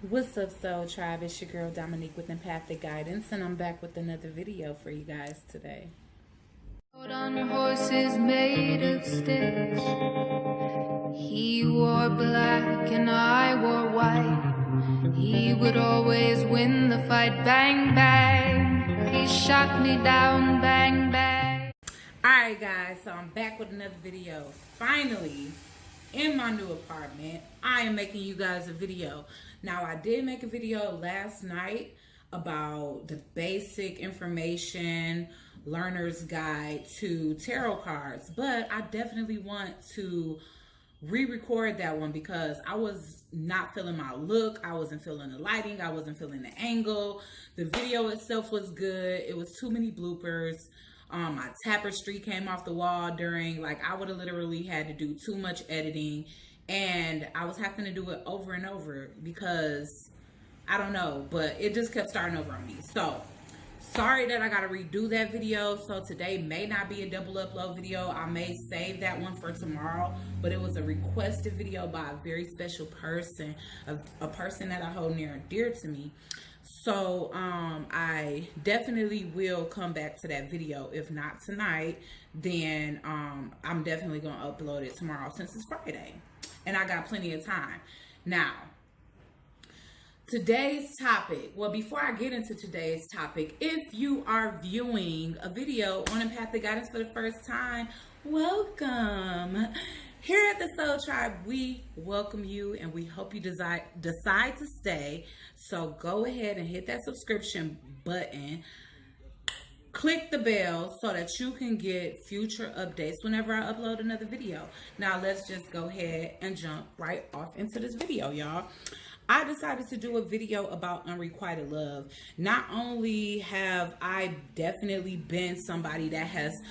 What's up, Soul Tribe? It's your girl Dominique with Empathic Guidance, and I'm back with another video for you guys today. On horses made of sticks, he wore black and I wore white. He would always win the fight. Bang, bang, he shot me down. Bang, bang. Alright guys, so I'm back with another video. Finally, in my new apartment, I am making you guys a video. Now, I did make a video last night about the basic information learner's guide to tarot cards, but I definitely want to re-record that one because I was not feeling my look. I wasn't feeling the lighting. I wasn't feeling the angle. The video itself was good. It was too many bloopers. My tapestry came off the wall during, I would have literally had to do too much editing, and I was having to do it over and over because I don't know, but it just kept starting over on me. So sorry that I gotta redo that video. So today may not be a double upload video. I may save that one for tomorrow, but it was a requested video by a very special person, a person that I hold near and dear to me. So I definitely will come back to that video. If not tonight, then I'm definitely gonna upload it tomorrow since it's Friday and I got plenty of time. Now, today's topic, well, before I get into today's topic, if you are viewing a video on Empathic Guidance for the first time, welcome. Here at the Soul Tribe, we welcome you and we hope you decide to stay. So go ahead and hit that subscription button. Click the bell so that you can get future updates whenever I upload another video. Now let's just go ahead and jump right off into this video, y'all. I decided to do a video about unrequited love. Not only have I definitely been somebody that has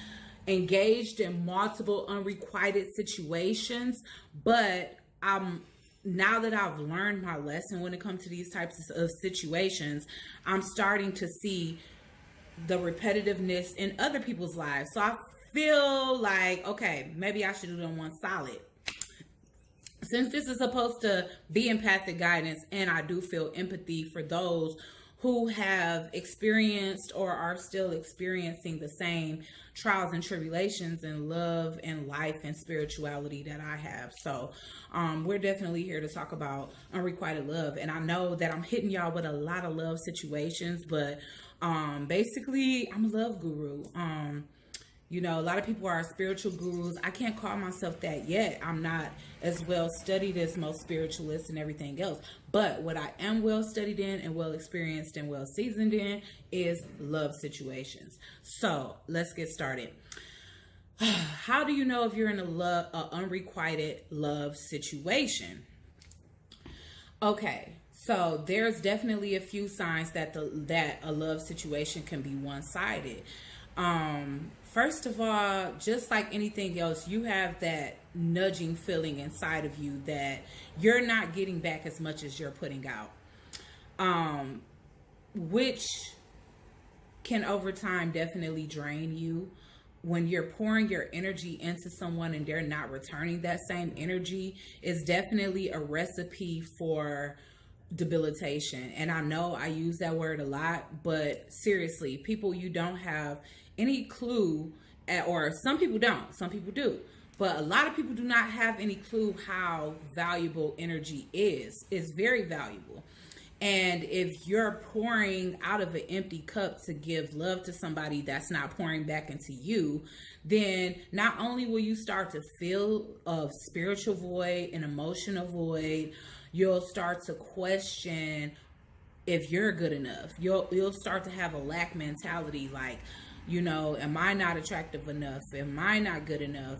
engaged in multiple unrequited situations, but now that I've learned my lesson when it comes to these types of situations, I'm starting to see the repetitiveness in other people's lives. So I feel like, okay, maybe I should do them one solid. Since this is supposed to be empathic guidance, and I do feel empathy for those who have experienced or are still experiencing the same trials and tribulations in love and life and spirituality that I have. So we're definitely here to talk about unrequited love. And I know that I'm hitting y'all with a lot of love situations, but basically I'm a love guru. You know, a lot of people are spiritual gurus. I can't call myself that yet. I'm not as well studied as most spiritualists and everything else. But what I am well studied in and well experienced and well seasoned in is love situations. So let's get started. How do you know if you're in a unrequited love situation? Okay, so there's definitely a few signs that a love situation can be one-sided. First of all, just like anything else, you have that nudging feeling inside of you that you're not getting back as much as you're putting out, which can over time definitely drain you. When you're pouring your energy into someone and they're not returning that same energy, is definitely a recipe for debilitation. And I know I use that word a lot, but seriously, people, you don't have any clue or some people don't, some people do, but a lot of people do not have any clue how valuable energy is. It's very valuable. And if you're pouring out of an empty cup to give love to somebody that's not pouring back into you, then not only will you start to feel a spiritual void, an emotional void, you'll start to question if you're good enough. You'll start to have a lack mentality, like, you know, am I not attractive enough? Am I not good enough?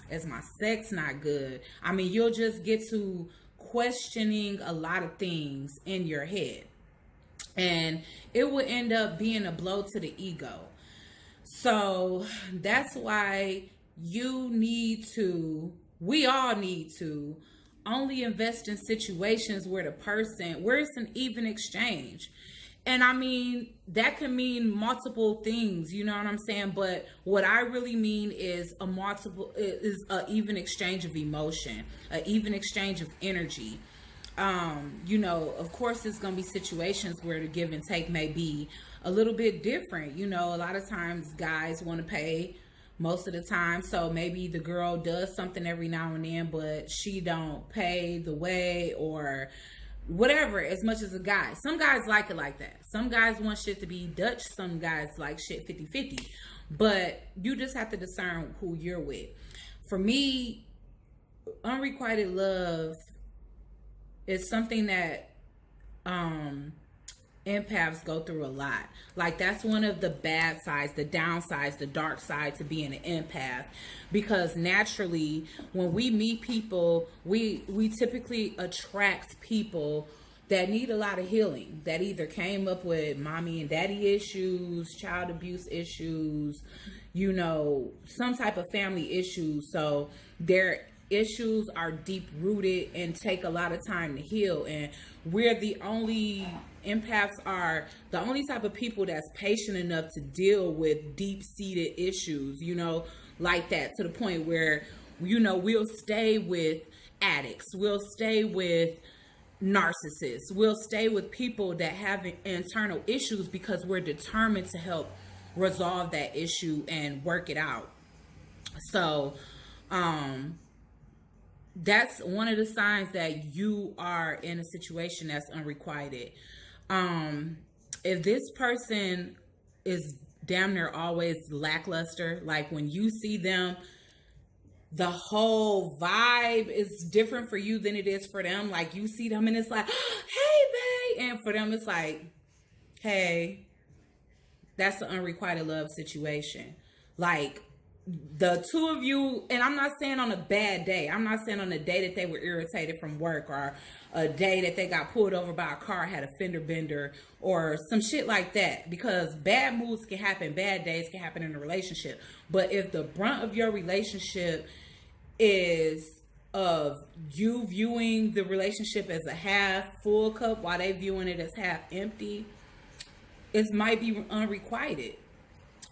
Is my sex not good? I mean, you'll just get to questioning a lot of things in your head, and it will end up being a blow to the ego. So that's why we all need to only invest in situations where it's an even exchange. And I mean, that can mean multiple things, you know what I'm saying? But what I really mean is a even exchange of emotion, an even exchange of energy. You know, of course, there's going to be situations where the give and take may be a little bit different. You know, a lot of times guys want to pay most of the time. So maybe the girl does something every now and then, but she don't pay the way or whatever as much as a guy. Some guys like it like that. Some guys want shit to be Dutch. Some guys like shit 50-50. But you just have to discern who you're with. For me, unrequited love is something that empaths go through a lot. Like, that's one of the bad sides, the downsides, the dark side to being an empath, because naturally when we meet people, we typically attract people that need a lot of healing, that either came up with mommy and daddy issues, child abuse issues, you know, some type of family issues. So their issues are deep rooted and take a lot of time to heal. And we're the only empaths are the only type of people that's patient enough to deal with deep seated issues, you know, like that, to the point where, you know, we'll stay with addicts, we'll stay with narcissists, we'll stay with people that have internal issues because we're determined to help resolve that issue and work it out. So that's one of the signs that you are in a situation that's unrequited. If this person is damn near always lackluster, like when you see them, the whole vibe is different for you than it is for them. Like, you see them and it's like, hey, babe. And for them, it's like, hey, that's an unrequited love situation. Like, the two of you, and I'm not saying on a bad day. I'm not saying on a day that they were irritated from work, or a day that they got pulled over by a car, had a fender bender, or some shit like that. Because bad moods can happen, bad days can happen in a relationship. But if the brunt of your relationship is of you viewing the relationship as a half full cup while they viewing it as half empty, it might be unrequited.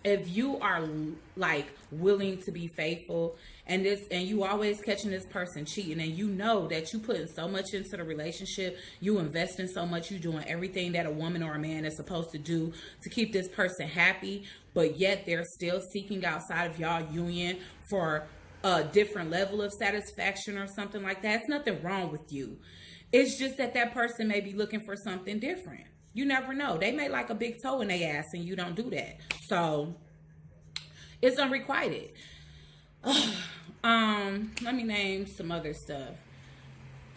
If you are like willing to be faithful and you always catching this person cheating, and you know that you putting so much into the relationship, you investing so much, you doing everything that a woman or a man is supposed to do to keep this person happy, but yet they're still seeking outside of y'all union for a different level of satisfaction or something like that, it's nothing wrong with you. It's just that that person may be looking for something different. You never know. They may like a big toe in their ass and you don't do that. So it's unrequited. Let me name some other stuff.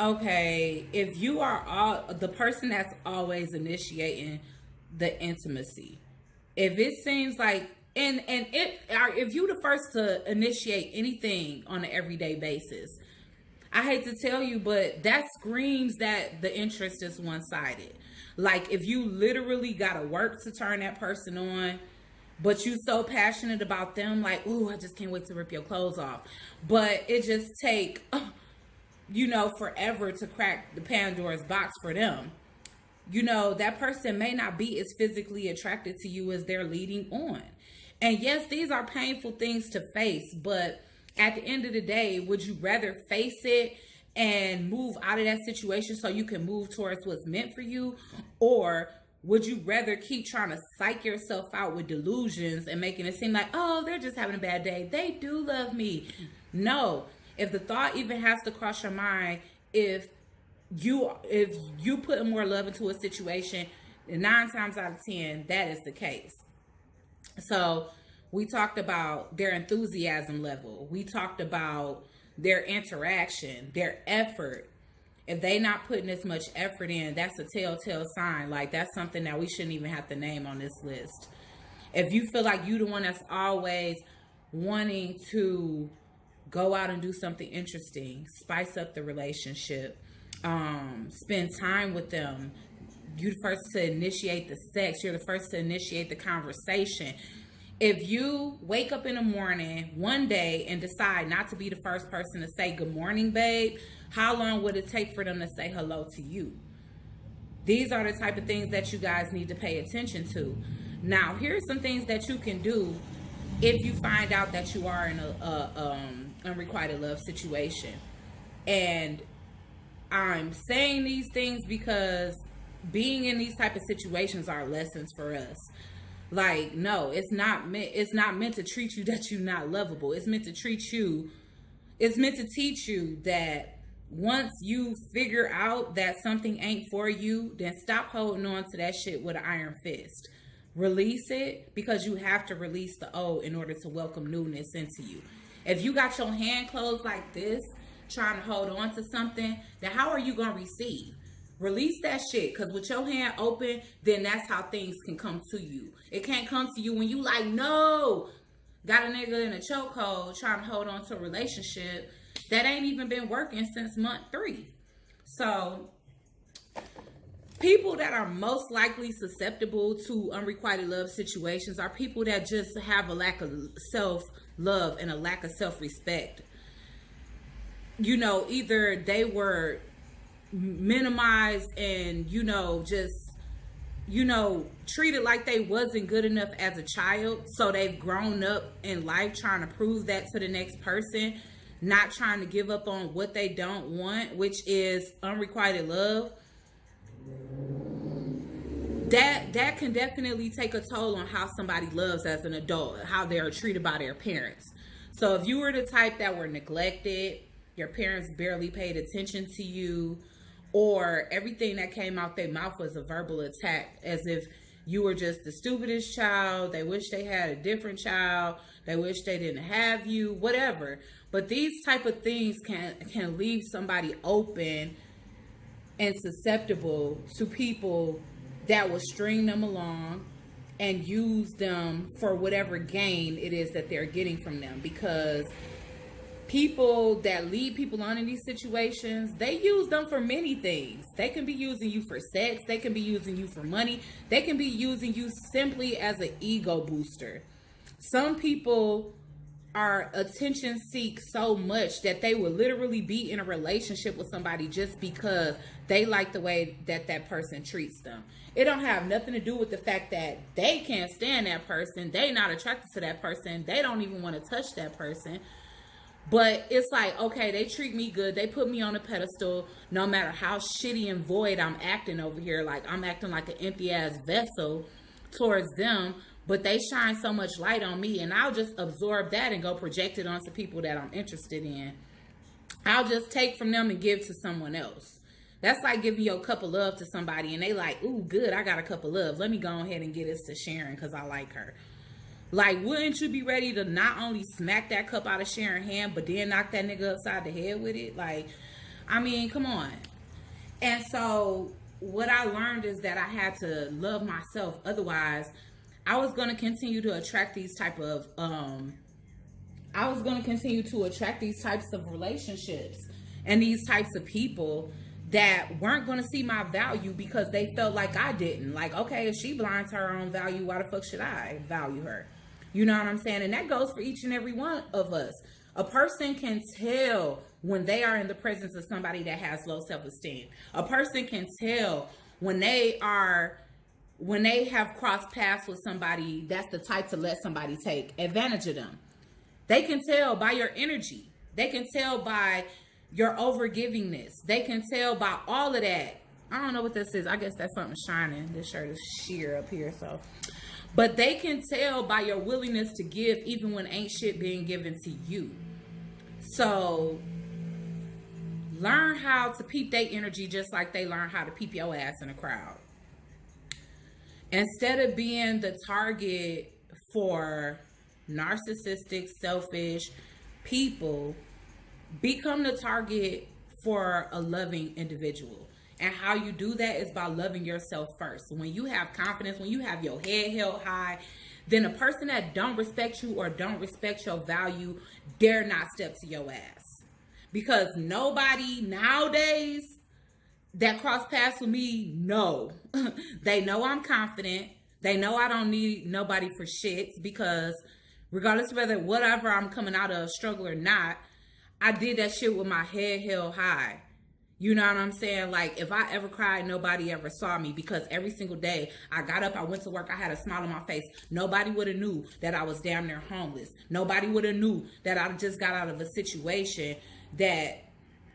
Okay, if you are the person that's always initiating the intimacy, if it seems like, if you the first to initiate anything on an everyday basis, I hate to tell you, but that screams that the interest is one-sided. Like, if you literally gotta work to turn that person on, but you so passionate about them, like, ooh, I just can't wait to rip your clothes off. But it just take, you know, forever to crack the Pandora's box for them. You know, that person may not be as physically attracted to you as they're leading on. And yes, these are painful things to face, but at the end of the day, would you rather face it and move out of that situation so you can move towards what's meant for you? Or would you rather keep trying to psych yourself out with delusions and making it seem like, oh, they're just having a bad day, they do love me? No. If the thought even has to cross your mind, if you put more love into a situation, 9 times out of 10, that is the case. So we talked about their enthusiasm level. We talked about their interaction, their effort. If they not putting as much effort in, that's a telltale sign. Like, that's something that we shouldn't even have to name on this list. If you feel like you the one that's always wanting to go out and do something interesting, spice up the relationship, spend time with them, you're the first to initiate the sex, you're the first to initiate the conversation. If you wake up in the morning one day and decide not to be the first person to say good morning, babe, how long would it take for them to say hello to you? These are the type of things that you guys need to pay attention to. Now, here's some things that you can do if you find out that you are in a unrequited love situation. And I'm saying these things because being in these type of situations are lessons for us. Like, no, it's not meant to treat you that you're not lovable. It's meant to teach you that once you figure out that something ain't for you, then stop holding on to that shit with an iron fist. Release it, because you have to release the old in order to welcome newness into you. If you got your hand closed like this, trying to hold on to something, then how are you going to receive? Release that shit, because with your hand open, then that's how things can come to you. It can't come to you when you like, no, got a nigga in a chokehold trying to hold on to a relationship that ain't even been working since month 3. So people that are most likely susceptible to unrequited love situations are people that just have a lack of self-love and a lack of self-respect. You know, either they were minimized and, treated like they wasn't good enough as a child. So they've grown up in life trying to prove that to the next person, not trying to give up on what they don't want, which is unrequited love. That can definitely take a toll on how somebody loves as an adult, how they're treated by their parents. So if you were the type that were neglected, your parents barely paid attention to you, or everything that came out their mouth was a verbal attack, as if you were just the stupidest child, they wish they had a different child, they wish they didn't have you, whatever. But these type of things can leave somebody open and susceptible to people that will string them along and use them for whatever gain it is that they're getting from them. Because people that lead people on in these situations, they use them for many things. They can be using you for sex. They can be using you for money. They can be using you simply as an ego booster. Some people are attention seek so much that they will literally be in a relationship with somebody just because they like the way that person treats them. It don't have nothing to do with the fact that they can't stand that person. They not attracted to that person. They don't even want to touch that person. But it's like, okay, they treat me good. They put me on a pedestal no matter how shitty and void I'm acting over here. Like, I'm acting like an empty ass vessel towards them. But they shine so much light on me, and I'll just absorb that and go project it onto people that I'm interested in. I'll just take from them and give to someone else. That's like giving your cup of love to somebody, and they like, ooh, good, I got a cup of love. Let me go ahead and get this to Sharon because I like her. Like, wouldn't you be ready to not only smack that cup out of Sharon's hand, but then knock that nigga upside the head with it? Like, I mean, come on. And so what I learned is that I had to love myself. Otherwise, I was going to continue to attract these types of relationships and these types of people that weren't going to see my value because they felt like I didn't. Like, okay, if she blind to her own value, why the fuck should I value her? You know what I'm saying? And that goes for each and every one of us. A person can tell when they are in the presence of somebody that has low self-esteem. A person can tell when they have crossed paths with somebody that's the type to let somebody take advantage of them. They can tell by your energy. They can tell by your overgivingness. They can tell by all of that. I don't know what this is. I guess that's something shining. This shirt is sheer up here, so. But they can tell by your willingness to give even when ain't shit being given to you. So learn how to peep their energy just like they learn how to peep your ass in a crowd. Instead of being the target for narcissistic, selfish people, become the target for a loving individual. And how you do that is by loving yourself first. When you have confidence, when you have your head held high, then a person that don't respect you or don't respect your value dare not step to your ass. Because nobody nowadays that cross paths with me, no. They know I'm confident. They know I don't need nobody for shit, because regardless of whatever I'm coming out of, struggle or not, I did that shit with my head held high. You know what I'm saying? Like, if I ever cried, nobody ever saw me, because every single day I got up, I went to work, I had a smile on my face. Nobody would have knew that I was damn near homeless. Nobody would have knew that I just got out of a situation that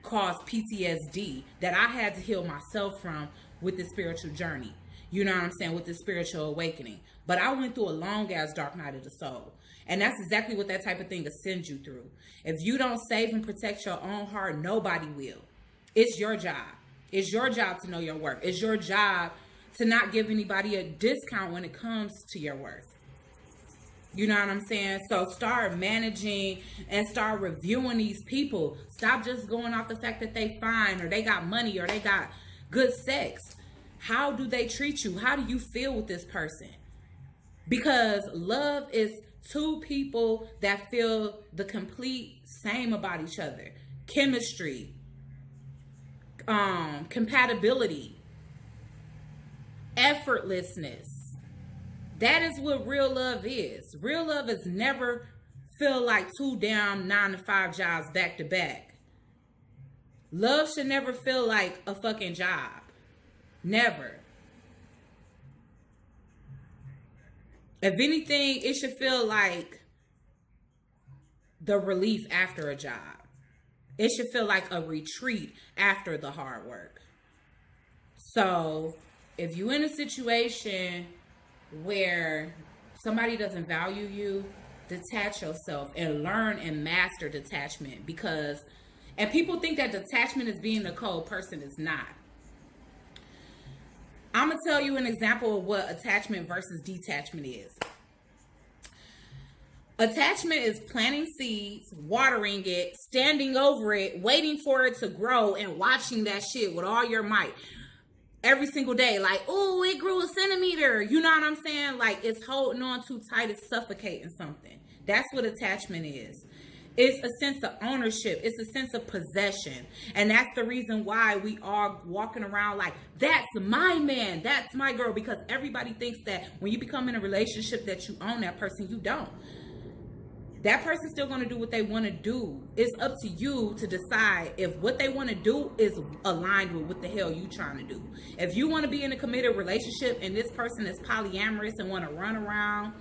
caused PTSD that I had to heal myself from with the spiritual journey. You know what I'm saying? With the spiritual awakening. But I went through a long ass dark night of the soul. And that's exactly what that type of thing will send you through. If you don't save and protect your own heart, nobody will. It's your job. It's your job to know your worth. It's your job to not give anybody a discount when it comes to your worth. You know what I'm saying? So start managing and start reviewing these people. Stop just going off the fact that they fine or they got money or they got good sex. How do they treat you? How do you feel with this person? Because love is two people that feel the complete same about each other. Chemistry, compatibility, effortlessness. That is what real love is. Real love is never feel like two damn 9-to-5 jobs back to back. Love should never feel like a fucking job. Never. If anything, it should feel like the relief after a job. It should feel like a retreat after the hard work. So, if you're in a situation where somebody doesn't value you, detach yourself and learn and master detachment. And people think that detachment is being a cold person. It's not. I'm going to tell you an example of what attachment versus detachment is. Attachment is planting seeds, watering it, standing over it, waiting for it to grow, and watching that shit with all your might. Every single day, like, oh, it grew a centimeter. You know what I'm saying? Like, it's holding on too tight. It's suffocating something. That's what attachment is. It's a sense of ownership. It's a sense of possession. And that's the reason why we are walking around like, that's my man, that's my girl. Because everybody thinks that when you become in a relationship that you own that person. You don't. That person's still going to do what they want to do. It's up to you to decide if what they want to do is aligned with what the hell you trying to do. If you want to be in a committed relationship and this person is polyamorous and want to run around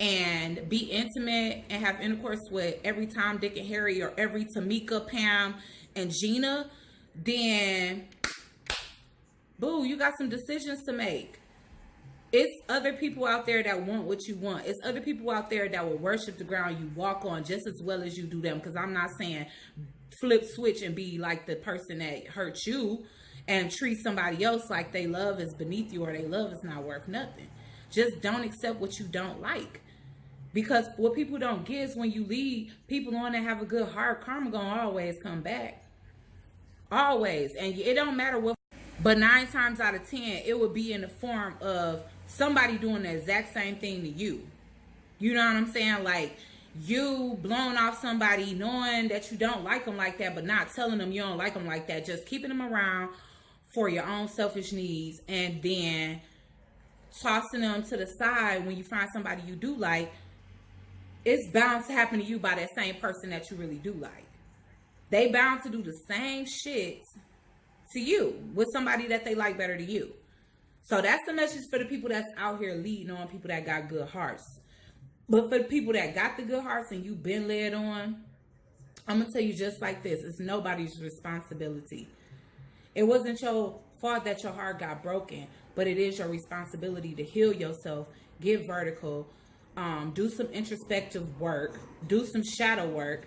and be intimate and have intercourse with every Tom, Dick, and Harry or every Tamika, Pam, and Gina, then, boo, you got some decisions to make. It's other people out there that want what you want. It's other people out there that will worship the ground you walk on just as well as you do them. Because I'm not saying flip switch and be like the person that hurt you and treat somebody else like they love is beneath you or they love is not worth nothing. Just don't accept what you don't like. Because what people don't get is when you leave people on that have a good heart, karma gonna always come back. Always. And it don't matter what. But 9 times out of 10, it would be in the form of somebody doing the exact same thing to you. You know what I'm saying? Like, you blowing off somebody knowing that you don't like them like that, but not telling them you don't like them like that. Just keeping them around for your own selfish needs and then tossing them to the side when you find somebody you do like. It's bound to happen to you by that same person that you really do like. They bound to do the same shit to you with somebody that they like better than you. So that's the message for the people that's out here leading on people that got good hearts. But for the people that got the good hearts and you've been led on, I'm gonna tell you just like this: it's nobody's responsibility. It wasn't your fault that your heart got broken, but it is your responsibility to heal yourself, get vertical, do some introspective work, do some shadow work,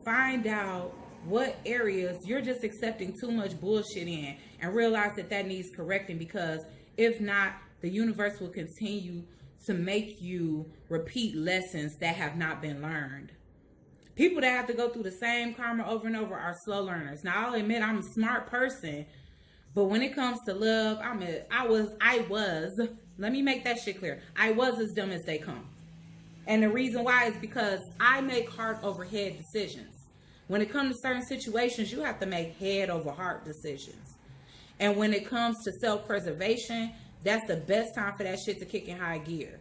find out what areas you're just accepting too much bullshit in and realize that that needs correcting, because if not, the universe will continue to make you repeat lessons that have not been learned. People that have to go through the same karma over and over are slow learners. Now, I'll admit I'm a smart person, but when it comes to love, let me make that shit clear. I was as dumb as they come. And the reason why is because I make heart over head decisions. When it comes to certain situations, you have to make head over heart decisions. And when it comes to self-preservation, that's the best time for that shit to kick in high gear.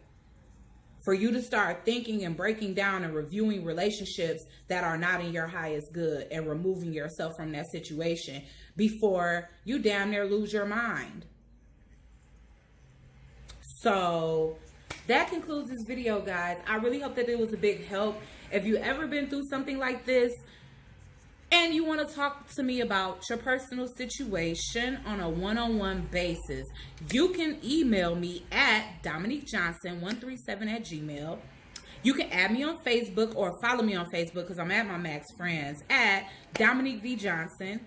For you to start thinking and breaking down and reviewing relationships that are not in your highest good and removing yourself from that situation before you damn near lose your mind. So that concludes this video, guys. I really hope that it was a big help. If you ever been through something like this, and you want to talk to me about your personal situation on a one-on-one basis, you can email me at DominiqueJohnson137@gmail. You can add me on Facebook or follow me on Facebook because I'm at my max friends at Dominique V. Johnson.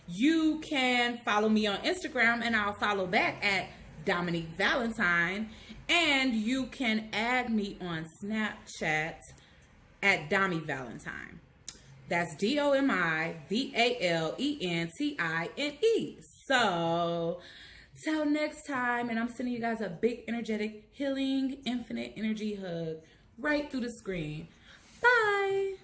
You can follow me on Instagram and I'll follow back at Dominique Valentine. And you can add me on Snapchat at Domi Valentine. That's DOMIVALENTINE. So, till next time, and I'm sending you guys a big, energetic, healing, infinite energy hug right through the screen. Bye.